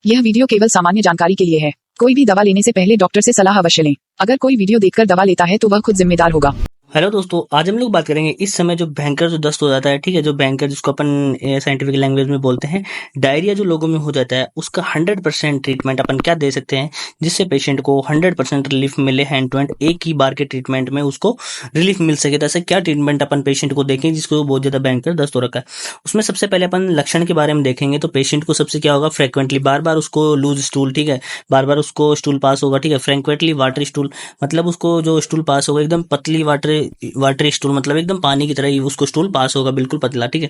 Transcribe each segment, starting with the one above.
यह वीडियो केवल सामान्य जानकारी के लिए है। कोई भी दवा लेने से पहले डॉक्टर से सलाह अवश्य लें। अगर कोई वीडियो देखकर दवा लेता है तो वह खुद जिम्मेदार होगा। हेलो दोस्तों, आज हम लोग बात करेंगे इस समय जो भयंकर जो दस्त हो जाता है, ठीक है, जो भयंकर जिसको अपन साइंटिफिक लैंग्वेज में बोलते हैं डायरिया, जो लोगों में हो जाता है, उसका 100% ट्रीटमेंट अपन क्या दे सकते हैं जिससे पेशेंट को 100% रिलीफ मिले हैंड टू हैंड, एक ही बार के ट्रीटमेंट में उसको रिलीफ मिल सके। तो ऐसे क्या ट्रीटमेंट अपन पेशेंट को देखें जिसको बहुत ज्यादा भयंकर दस्त हो रखा है। उसमें सबसे पहले अपन लक्षण के बारे में देखेंगे। तो पेशेंट को सबसे क्या होगा, फ्रिक्वेंटली बार बार उसको लूज स्टूल, ठीक है, बार बार उसको स्टूल पास होगा, ठीक है, फ्रिक्वेंटली वाटर स्टूल, मतलब उसको जो स्टूल पास होगा एकदम पतली वाटर स्टूल, मतलब एकदम पानी की तरह ही उसको स्टूल पास होगा, बिल्कुल पतला, ठीक है।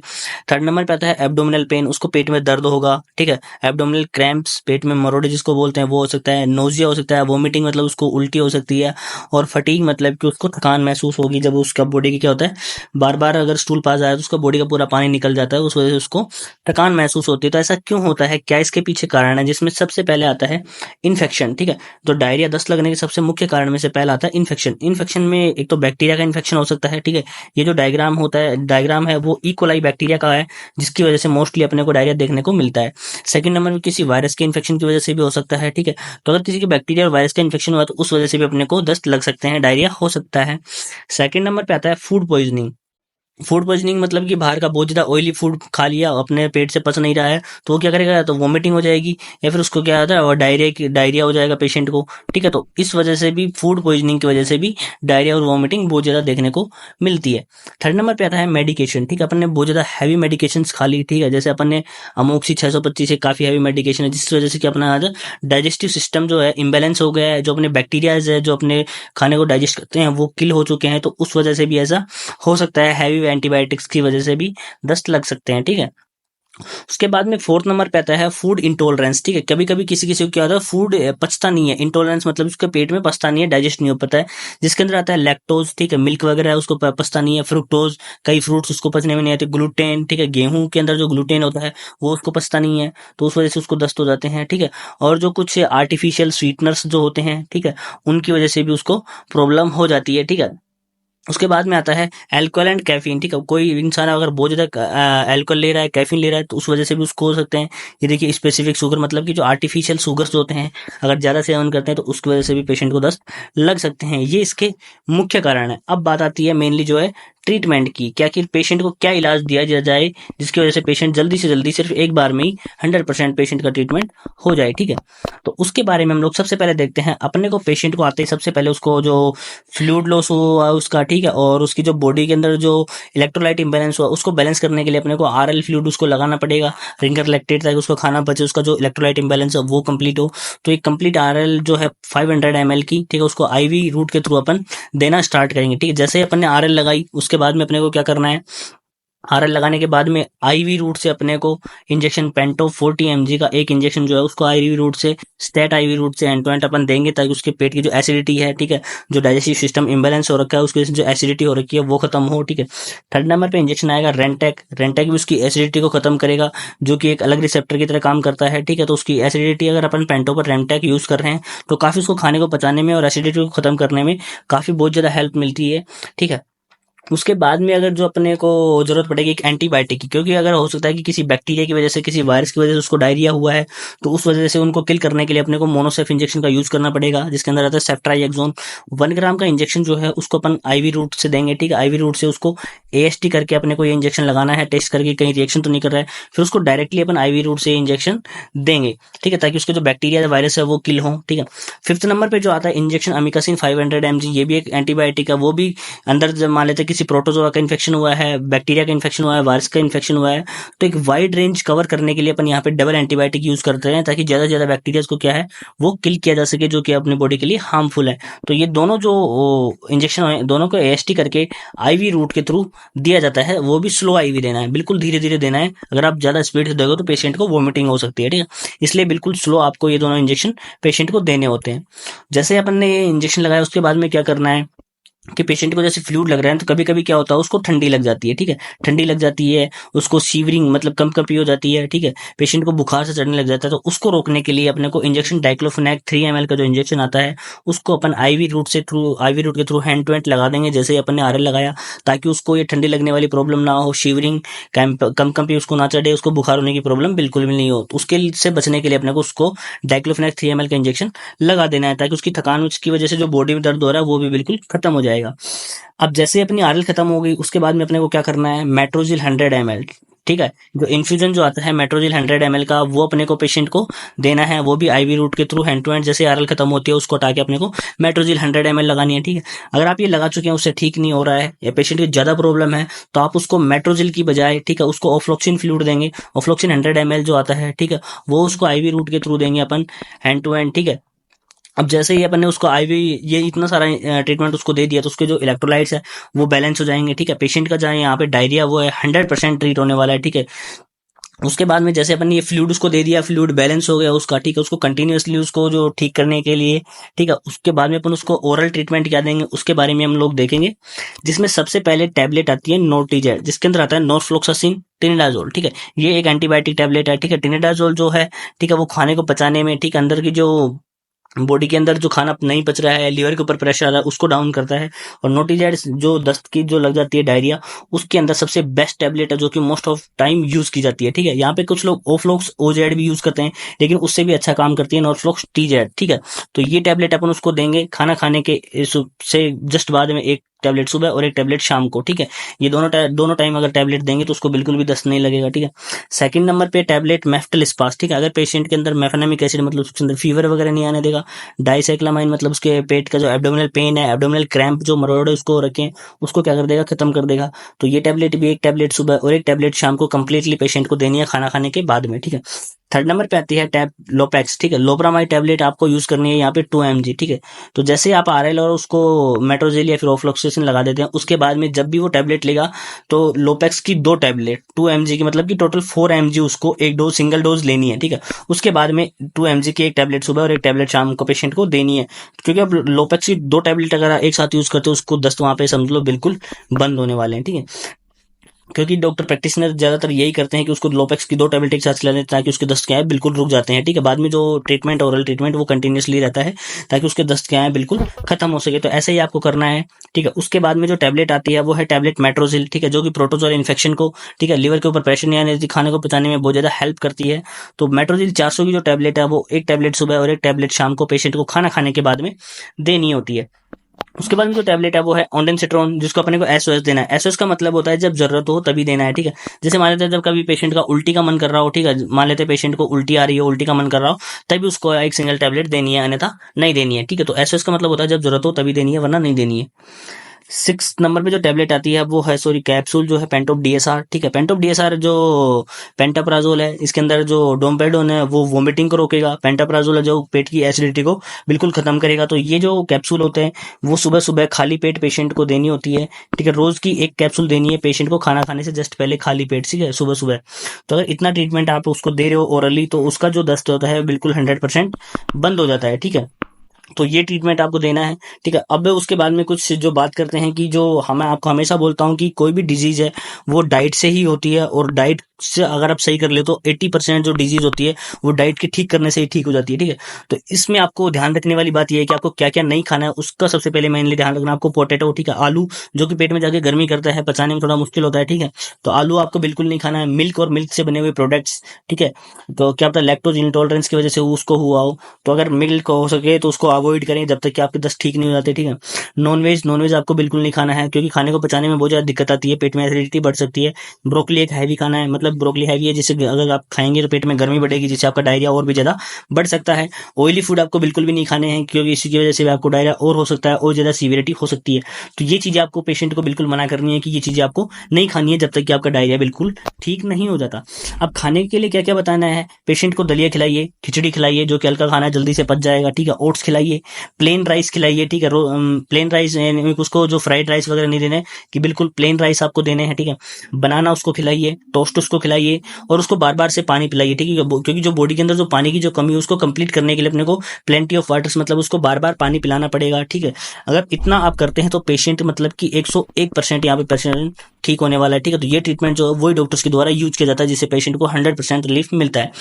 थर्ड नंबर पे आता है एब्डोमिनल पेन, उसको पेट में दर्द होगा, ठीक है, एब्डोमिनल क्रैम्प्स, पेट में मरोड़े जिसको बोलते हैं वो हो सकता है, नोजिया हो सकता है, वोमिटिंग मतलब उसको उल्टी हो सकती है, और फटीग मतलब कि उसको थकान महसूस होगी जब उसका बॉडी की क्या होता है, बार बार अगर स्टूल पास आया तो उसका बॉडी का पूरा पानी निकल जाता है, उस वजह से उसको थकान महसूस होती है। तो ऐसा क्यों होता है, क्या इसके पीछे कारण है, जिसमें सबसे पहले आता है इन्फेक्शन, ठीक है। तो डायरिया दस्त लगने के सबसे मुख्य कारण में से पहला आता है इन्फेक्शन। इन्फेक्शन में एक तो बैक्टीरिया का इन्फेक्शन हो सकता है, ठीक है। ये जो डायग्राम है वो इकोलाई बैक्टीरिया का है, जिसकी वजह से मोस्टली अपने को डायरिया देखने को मिलता है। सेकंड नंबर में किसी वायरस के इन्फेक्शन की वजह से भी हो सकता है, ठीक है। तो अगर किसी के बैक्टीरिया और वायरस का इन्फेक्शन हुआ तो उस वजह से भी अपने को दस्त लग सकते हैं, डायरिया हो सकता है। सेकंड नंबर पे आता है फूड पॉइजनिंग। फूड पॉइजनिंग मतलब कि बाहर का बहुत ज्यादा ऑयली फूड खा लिया, अपने पेट से पच नहीं रहा है, तो वो क्या करेगा, तो वोमिटिंग हो जाएगी, या फिर उसको क्या होता है, और डायरिया हो जाएगा पेशेंट को, ठीक है। तो इस वजह से भी, फूड पॉइजनिंग की वजह से भी डायरिया और वोमिटिंग बहुत ज्यादा देखने को मिलती है। थर्ड नंबर पे आता है मेडिकेशन, ठीक है। अपन ने बहुत ज्यादा हैवी मेडिकेशन खा ली, ठीक है, जैसे अपन ने अमोक्सी 625 काफी हैवी मेडिकेशन है, जिस वजह से कि अपना आज डाइजेस्टिव सिस्टम जो है इम्बेलेंस हो गया है, जो अपने बैक्टीरियाज है जो अपने खाने को डाइजेस्ट करते हैं वो किल हो चुके हैं, तो उस वजह से भी ऐसा हो सकता है, हैवी एंटीबायोटिक्स की वजह से भी दस्त लग सकते हैं, ठीक है। उसके बाद में फोर्थ नंबर पे आता है फूड इंटॉलरेंस, ठीक है। कभी कभी किसी किसी को क्या होता है, फूड पचता नहीं है, इंटॉलरेंस मतलब उसके पेट में पचता नहीं है, डाइजेस्ट नहीं हो पाता है, जिसके अंदर आता है लैक्टोज, ठीक है, मिल्क वगैरह है उसको पचता नहीं है, फ्रुक्टोज, कई फ्रूट्स उसको पचने में नहीं आते, ग्लूटेन, ठीक है, गेहूं के अंदर जो ग्लूटेन होता है वो उसको पचता नहीं है, तो उस वजह से उसको दस्त हो जाते हैं, ठीक है। और जो कुछ आर्टिफिशियल स्वीटनर्स जो होते हैं, ठीक है, उनकी वजह से भी उसको प्रॉब्लम हो जाती है, ठीक है। उसके बाद में आता है अल्कोहल एंड कैफीन, ठीक है। कोई इंसान अगर बहुत ज्यादा अल्कोहल ले रहा है, कैफीन ले रहा है, तो उस वजह से भी उसको हो सकते हैं। ये देखिए स्पेसिफिक शुगर, मतलब कि जो आर्टिफिशियल शुगर्स होते हैं, अगर ज्यादा सेवन करते हैं तो उसकी वजह से भी पेशेंट को दस्त लग सकते हैं। ये इसके मुख्य कारण है। अब बात आती है मेनली जो है ट्रीटमेंट की, क्या कि पेशेंट को क्या इलाज दिया जाए जिसकी वजह से पेशेंट जल्दी से जल्दी सिर्फ एक बार में ही 100% पेशेंट का ट्रीटमेंट हो जाए, ठीक है। तो उसके बारे में हम लोग सबसे पहले देखते हैं। अपने को पेशेंट को आते ही सबसे पहले उसको जो फ्लूइड लॉस हुआ उसका, ठीक है, और उसकी जो बॉडी के अंदर जो इलेक्ट्रोलाइट इंबैलेंस हुआ उसको बैलेंस करने के लिए अपने को आरएल फ्लूइड उसको लगाना पड़ेगा, रिंगर लैक्टेट, ताकि उसको खाना बचे, उसका जो इलेक्ट्रोलाइट इंबैलेंस है वो कंप्लीट हो। तो एक कंप्लीट आरएल जो है 500 ml की, ठीक है, उसको आईवी रूट के थ्रू अपन देना स्टार्ट करेंगे, ठीक है। जैसे ही अपन ने आरएल लगाई उसके बाद में अपने को क्या करना है, आरएल लगाने के बाद में आईवी रूट से अपने को इंजेक्शन पेंटो 40 mg का एक इंजेक्शन जो है उसको आईवी रूट से, स्टेट आईवी रूट से एंड टू एंड अपन देंगे, ताकि उसके पेट की जो एसिडिटी है, ठीक है, जो डाइजेस्टिव सिस्टम इम्बेलेंस हो रखा है उसकी जो एसिडिटी हो रखी है वो खत्म हो, ठीक है। थर्ड नंबर पे इंजेक्शन आएगा रेंटेक। रेंटेक भी उसकी एसिडिटी को खत्म करेगा, जो कि एक अलग रिसेप्टर की तरह काम करता है, ठीक है। तो उसकी एसिडिटी, अगर अपन पेंटो पर रेंटेक यूज कर रहे हैं तो काफी उसको खाने को पचाने में और एसिडिटी को खत्म करने में काफी बहुत ज्यादा हेल्प मिलती है, ठीक है। उसके बाद में अगर जो अपने को जरूरत पड़ेगी एक एंटीबायोटिक की, क्योंकि अगर हो सकता है कि किसी बैक्टीरिया की वजह से, किसी वायरस की वजह से उसको डायरिया हुआ है, तो उस वजह से उनको किल करने के लिए अपने को मोनोसेफ इंजेक्शन का यूज करना पड़ेगा, जिसके अंदर आता है सेफ्ट्राइएक्सोन। 1 ग्राम का इंजेक्शन जो है उसको अपन आईवी रूट से देंगे, ठीक है। आईवी रूट से उसको एएसटी करके अपने को ये इंजेक्शन लगाना है, टेस्ट करके कहीं रिएक्शन तो नहीं कर रहा है, फिर उसको डायरेक्टली अपन आईवी रूट से इंजेक्शन देंगे, ठीक है, ताकि उसके जो बैक्टीरिया वायरस है वो किल हो, ठीक है। फिफ्थ नंबर पे जो आता है इंजेक्शन अमिकासिन 500 mg, ये भी एक एंटीबायोटिक है। वो भी अंदर जब मान लेते हैं किसी प्रोटोजोआ का इन्फेक्शन हुआ है, बैक्टीरिया का इन्फेक्शन हुआ है, वायरस का इन्फेक्शन हुआ है, तो एक वाइड रेंज कवर करने के लिए अपन यहाँ पे डबल एंटीबायोटिक यूज करते हैं, ताकि ज्यादा से ज्यादा बैक्टीरिया को क्या है वो किल किया जा सके, जो कि अपनी बॉडी के लिए हार्मफुल है। तो ये दोनों जो इंजेक्शन है, दोनों को एएसटी करके आईवी रूट के थ्रू दिया जाता है। वो भी स्लो आईवी देना है, बिल्कुल धीरे धीरे देना है। अगर आप ज्यादा स्पीड से दोगे तो पेशेंट को वोमिटिंग हो सकती है, ठीक है। इसलिए बिल्कुल स्लो आपको ये दोनों इंजेक्शन पेशेंट को देने होते हैं। जैसे अपन ने ये इंजेक्शन लगाया उसके बाद में क्या करना है, कि पेशेंट को जैसे फ्लूइड लग रहा है तो कभी कभी क्या होता है, उसको ठंडी लग जाती है, ठीक है, ठंडी लग जाती है, उसको शीवरिंग मतलब कंपकंपी हो जाती है, ठीक है, पेशेंट को बुखार से चढ़ने लग जाता है, तो उसको रोकने के लिए अपने को इंजेक्शन डाइक्लोफेनाक 3 ml का जो इंजेक्शन आता है उसको अपन आईवी रूट के थ्रू हैंड टू हैंड लगा देंगे, जैसे ही अपन ने आरएल लगाया, ताकि उसको ये ठंडी लगने वाली प्रॉब्लम ना हो, शीवरिंग कंपकंपी उसको ना चढ़े, उसको बुखार होने की प्रॉब्लम बिल्कुल भी नहीं हो। तो उसके से बचने के लिए अपने को उसको डाइक्लोफेनाक 3 ml का इंजेक्शन लगा देना है, ताकि उसकी थकान उसकी वजह से जो बॉडी में दर्द हो रहा है वो भी बिल्कुल खत्म हो जाएगा। अब जैसे ही अपनी आरएल खत्म हो गई, उसके बाद में अपने को क्या करना है, मेट्रोजिल 100 ml, ठीक है, जो इन्फ्यूजन जो आता है मेट्रोजिल 100 ml का, वो अपने को पेशेंट को देना है, वो भी आईवी रूट के थ्रू हैंड टू हैंड, जैसे आरएल खत्म होती है उसको हटा के अपने को मेट्रोजिल 100 ml लगानी है, ठीक है। अगर आप ये लगा चुके हैं, उससे ठीक नहीं हो रहा है या पेशेंट की ज्यादा प्रॉब्लम है, तो आप उसको मेट्रोजिल की बजाय, ठीक है, उसको ऑफ्लोक्सिन फ्लूइड देंगे, ऑफ्लोक्सिन 100 ml जो आता है, ठीक है, वो उसको आईवी रूट के थ्रू देंगे अपन हैंड टू हैंड, ठीक है। अब जैसे ही अपन ने उसको आईवी ये इतना सारा ट्रीटमेंट उसको दे दिया, तो उसके जो इलेक्ट्रोलाइट्स है वो बैलेंस हो जाएंगे, ठीक है। पेशेंट का जहाँ यहाँ पे डायरिया वो है 100% ट्रीट होने वाला है, ठीक है। उसके बाद में जैसे अपन ने ये फ्लूइड उसको दे दिया, फ्लूइड बैलेंस हो गया उसका, ठीक है, उसको कंटिन्यूअसली उसको जो ठीक करने के लिए, ठीक है, उसके बाद में अपन उसको ओरल ट्रीटमेंट क्या देंगे उसके बारे में हम लोग देखेंगे, जिसमें सबसे पहले टैबलेट आती है नोर्टिजेड, जिसके अंदर आता है नॉर्फ्लोक्सासिन टिनिडाजोल, ठीक है, ये एक एंटीबायोटिक टैबलेट है, ठीक है। टिनिडाजोल जो है, ठीक है, वो खाने को पचाने में, ठीक है, अंदर की जो बॉडी के अंदर जो खाना नहीं पच रहा है, लीवर के ऊपर प्रेशर आ रहा है, उसको डाउन करता है। और नोटिजाइड जो दस्त की जो लग जाती है डायरिया, उसके अंदर सबसे बेस्ट टैबलेट है, जो कि मोस्ट ऑफ टाइम यूज की जाती है, ठीक है। यहाँ पे कुछ लोग ओफ्लोक्स ओजेड भी यूज करते हैं, लेकिन उससे भी अच्छा काम करती है नॉर्फ्लोक्स टीजेड, ठीक है। तो ये टैबलेट अपन उसको देंगे खाना खाने के से जस्ट बाद में, एक टैबलेट सुबह और एक टैबलेट शाम को, ठीक है। ये दोनों टाइम अगर टैबलेट देंगे तो उसको बिल्कुल भी दस्त नहीं लगेगा, ठीक है। सेकंड नंबर पे टैबलेट मेफ्टल स्पास, ठीक है, अगर पेशेंट के अंदर मेफेनामिक एसिड मतलब उसके अंदर फीवर वगैरह नहीं आने देगा। डाइसाइक्लामाइन मतलब उसके पेट का जो एब्डोमिनल पेन है, एब्डोमिनल क्रैम्प जो मरोड़ है उसको रखें, उसको क्या कर देगा, खत्म कर देगा। तो ये टैबलेट भी एक टैबलेट सुबह और एक टैबलेट शाम को कंप्लीटली पेशेंट को देनी है खाना खाने के बाद में, ठीक है। थर्ड नंबर पे आती है टैब लोपैक्स, ठीक है, लोप्रामाइड टैबलेट आपको यूज करनी है यहाँ पे 2 mg, ठीक है। तो जैसे आप आरएल और उसको मेट्रोजेल या फिर ऑफ्लोक्सेसिन लगा देते हैं, उसके बाद में जब भी वो टैबलेट लेगा, तो लोपैक्स की 2 टैबलेट 2 mg की, मतलब कि टोटल 4 mg उसको एक डोज सिंगल डोज लेनी है, ठीक है। उसके बाद में 2 mg की एक टैबलेट सुबह और एक टैबलेट शाम को पेशेंट को देनी है, क्योंकि अब लोपैक्स की 2 टैबलेट अगर एक साथ यूज करते हो, उसको दस्त वहां पे समझ लो बिल्कुल बंद होने वाले हैं, ठीक है। क्योंकि डॉक्टर प्रैक्टिशनर ज्यादातर यही करते हैं कि उसको लोपेक्स की 2 टैबलेट एक साथ खिला दें, ताकि उसके दस्त क्या है बिल्कुल रुक जाते हैं, ठीक है। बाद में जो ट्रीटमेंट ओरल ट्रीटमेंट वो कंटिन्यूसली रहता है, ताकि उसके दस्त क्या है बिल्कुल खत्म हो सके। तो ऐसे ही आपको करना है, ठीक है। उसके बाद में जो टैबलेट आती है वो है टैबलेट मेट्रोजिल, ठीक है, जो कि प्रोटोजोल इन्फेक्शन को, ठीक है, लीवर के ऊपर प्रेशर नहीं आने देती, खाने को पचाने में बहुत ज्यादा हेल्प करती है। तो मेट्रोजिल 400 की जो टैबलेट है, वो एक टैबलेट सुबह और एक टैबलेट शाम को पेशेंट को खाना खाने के बाद में देनी होती है। उसके बाद में जो टैबलेट है वो है ऑन्डेनसेट्रोन, जिसको अपने को एसओएस देना है। एसओएस का मतलब होता है जब जरूरत हो तभी देना है, ठीक है। जैसे मान लेते हैं जब कभी पेशेंट का उल्टी का मन कर रहा हो, ठीक है, मान लेते हैं पेशेंट को उल्टी आ रही हो, उल्टी का मन कर रहा हो, तभी उसको एक सिंगल टैबलेट देनी है, अन्यथा नहीं देनी है, ठीक है। तो एसओएस का मतलब होता है जब जरूरत हो तभी देनी है, वरना नहीं देनी है। 6 नंबर पे जो टैबलेट आती है वो है कैप्सूल जो है पेंटोप डीएसआर, ठीक है। पेंटोप डीएसआर जो पेंटाप्राजोल है, इसके अंदर जो डोमपेडोन है वो वोमिटिंग को रोकेगा, पेंटाप्राजोल है जो पेट की एसिडिटी को बिल्कुल खत्म करेगा। तो ये जो कैप्सूल होते हैं वो सुबह सुबह खाली पेट पेशेंट को देनी होती है, ठीक है। रोज की एक कैप्सूल देनी है पेशेंट को खाना खाने से जस्ट पहले खाली पेट, ठीक है, सुबह सुबह। तो अगर इतना ट्रीटमेंट आप उसको दे रहे हो ओरली, तो उसका जो दस्त होता है बिल्कुल 100% बंद हो जाता है, ठीक है। तो ये ट्रीटमेंट आपको देना है, ठीक है। अब उसके बाद में कुछ जो बात करते हैं कि जो मैं आपको हमेशा बोलता हूँ कि कोई भी डिजीज है वो डाइट से ही होती है, और डाइट से अगर आप सही कर ले तो 80% जो डिजीज होती है वो डाइट के ठीक करने से ही ठीक हो जाती है, ठीक है। तो इसमें आपको ध्यान रखने वाली बात यह है कि आपको क्या क्या नहीं खाना है, उसका सबसे पहले मेनली ध्यान रखना। आपको पोटैटो, ठीक है, आलू जो कि पेट में जाके गर्मी करता है, पचाने में थोड़ा मुश्किल होता है, ठीक है, तो आलू आपको बिल्कुल नहीं खाना है। मिल्क और मिल्क से बने हुए प्रोडक्ट्स, ठीक है, तो क्या पता लैक्टोज इंटॉलरेंस की वजह से उसको हुआ हो, तो अगर मिल्क हो सके तो उसको अवॉइड करें जब तक कि आपके दस्त ठीक नहीं हो जाते, ठीक है। नॉनवेज आपको बिल्कुल नहीं खाना है, क्योंकि खाने को पचाने में बहुत ज्यादा दिक्कत आती है, पेट में एसिडिटी बढ़ सकती है। ब्रोकली एक हैवी खाना है, मतलब ब्रोकली हैवी है, जिससे अगर आप खाएंगे तो पेट में गर्मी बढ़ेगी, जिससे आपका डायरिया और भी ज्यादा बढ़ सकता है। ऑयली फूड आपको बिल्कुल भी नहीं खाने हैं, क्योंकि इसी की वजह से आपको डायरिया और हो सकता है, और ज्यादा सीवियरिटी हो सकती है। तो ये चीजें आपको पेशेंट को बिल्कुल मना करनी है कि ये चीजें आपको नहीं खानी है जब तक कि आपका डायरिया बिल्कुल ठीक नहीं हो जाता। अब खाने के लिए क्या क्या बताना है, पेशेंट को दलिया खिलाइए, खिचड़ी खिलाइए, जो कि हल्का खाना है, जल्दी से पच जाएगा, ठीक है। ओट्स खिलाइए, खिलाइए, प्लेन राइस खिलाइए, ठीक है। प्लेन राइस उसको जो फ्राइड राइस वगैरह नहीं देने, कि बिल्कुल प्लेन राइस आपको देने हैं, ठीक है। बनाना उसको खिलाइए, टोस्ट उसको खिलाइए, और उसको बार बार से पानी पिलाइए, ठीक है। क्योंकि जो बॉडी के अंदर जो पानी की जो कमी है उसको कंप्लीट करने के लिए अपने को प्लेंटी ऑफ वाटर्स, मतलब उसको बार बार पानी पिलाना पड़ेगा, ठीक है। अगर इतना आप करते हैं तो पेशेंट मतलब कि 101% यहाँ पे पेशेंट ठीक होने वाला है, ठीक है। तो ये ट्रीटमेंट जो वही डॉक्टर्स के द्वारा यूज किया जाता है जिससे पेशेंट को 100% रिलीफ मिलता है।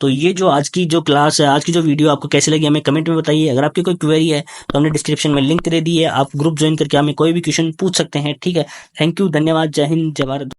तो ये जो आज की जो क्लास है, आज की जो वीडियो आपको कैसी लगी हमें कमेंट में बताइए। अगर आपकी कोई क्वेरी है तो हमने डिस्क्रिप्शन में लिंक दे दी है, आप ग्रुप ज्वाइन करके हमें कोई भी क्वेश्चन पूछ सकते हैं, ठीक है। थैंक यू, धन्यवाद, जय हिंद, जय भारत।